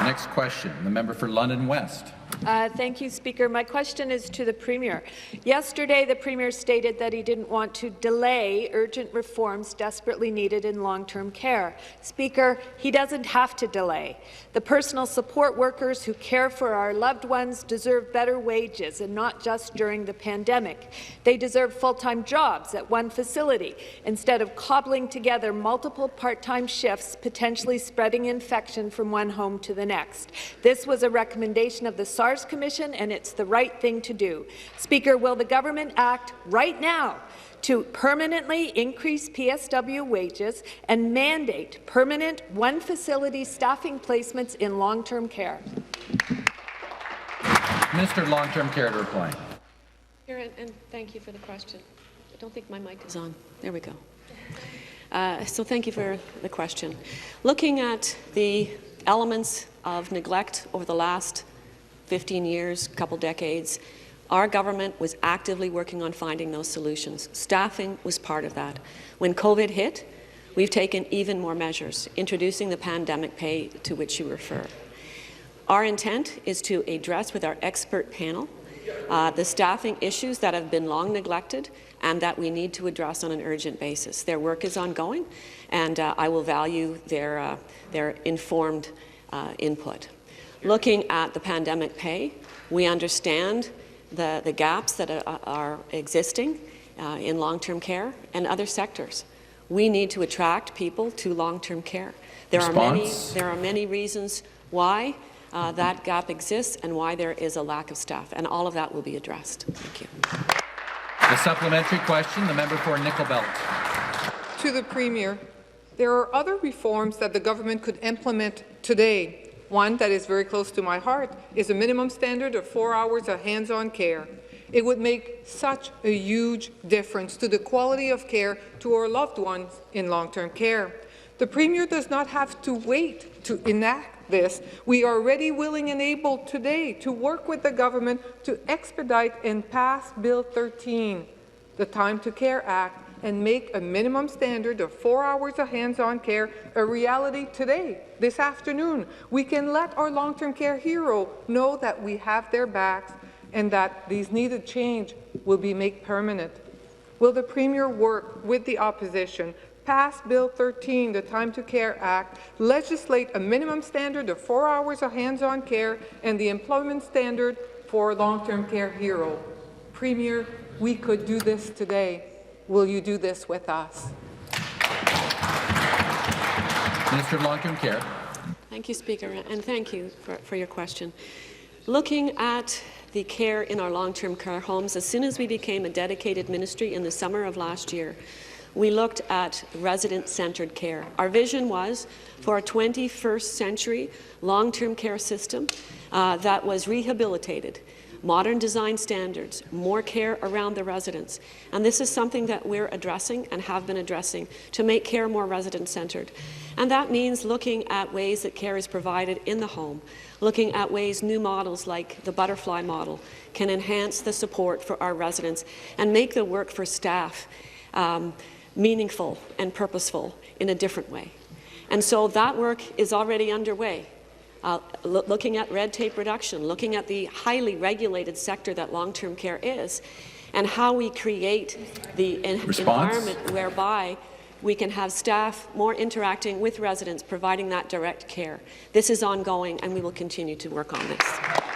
Next question, the member for London West. Thank you, Speaker. My question is to the Premier. Yesterday, the Premier stated that he didn't want to delay urgent reforms desperately needed in long-term care. Speaker, he doesn't have to delay. The personal support workers who care for our loved ones deserve better wages, and not just during the pandemic. They deserve full-time jobs at one facility instead of cobbling together multiple part-time shifts, potentially spreading infection from one home to the next. This was a recommendation of the SARS Commission, and it's the right thing to do. Speaker, will the government act right now to permanently increase PSW wages and mandate permanent one-facility staffing placements in long-term care? Minister of Long-Term Care to reply. And thank you for the question. I don't think my mic is on. There we go. So thank you for the question. Looking at the elements of neglect over the last 15 years, couple decades, our government was actively working on finding those solutions. Staffing was part of that. When COVID hit, we've taken even more measures, introducing the pandemic pay to which you refer. Our intent is to address with our expert panel the staffing issues that have been long neglected and that we need to address on an urgent basis. Their work is ongoing, and I will value their informed input. Looking at the pandemic pay, we understand the gaps that are existing in long-term care and other sectors. We need to attract people to long-term care. There are many reasons why that gap exists and why there is a lack of staff, and all of that will be addressed. Thank you. The supplementary question, the member for Nickel Belt. To the Premier, there are other reforms that the government could implement today. One that is very close to my heart is a minimum standard of 4 hours of hands-on care. It would make such a huge difference to the quality of care to our loved ones in long-term care. The Premier does not have to wait to enact this. We are ready, willing and able today to work with the government to expedite and pass Bill 13, the Time to Care Act, and make a minimum standard of 4 hours of hands-on care a reality today, this afternoon. We can let our long-term care hero know that we have their backs and that these needed change will be made permanent. Will the Premier work with the opposition, pass Bill 13, the Time to Care Act, legislate a minimum standard of 4 hours of hands-on care and the employment standard for long-term care hero? Premier, we could do this today. Will you do this with us? Minister of Long-Term Care. Thank you, Speaker, and thank you for your question. Looking at the care in our long-term care homes, as soon as we became a dedicated ministry in the summer of last year, we looked at resident-centred care. Our vision was for a 21st century long-term care system that was rehabilitated, modern design standards, more care around the residents. And this is something that we're addressing and have been addressing to make care more resident-centred. And that means looking at ways that care is provided in the home, looking at ways new models like the butterfly model can enhance the support for our residents and make the work for staff meaningful and purposeful in a different way. And so that work is already underway. Looking at red tape reduction, looking at the highly regulated sector that long-term care is, and how we create the environment whereby we can have staff more interacting with residents, providing that direct care. This is ongoing, and we will continue to work on this.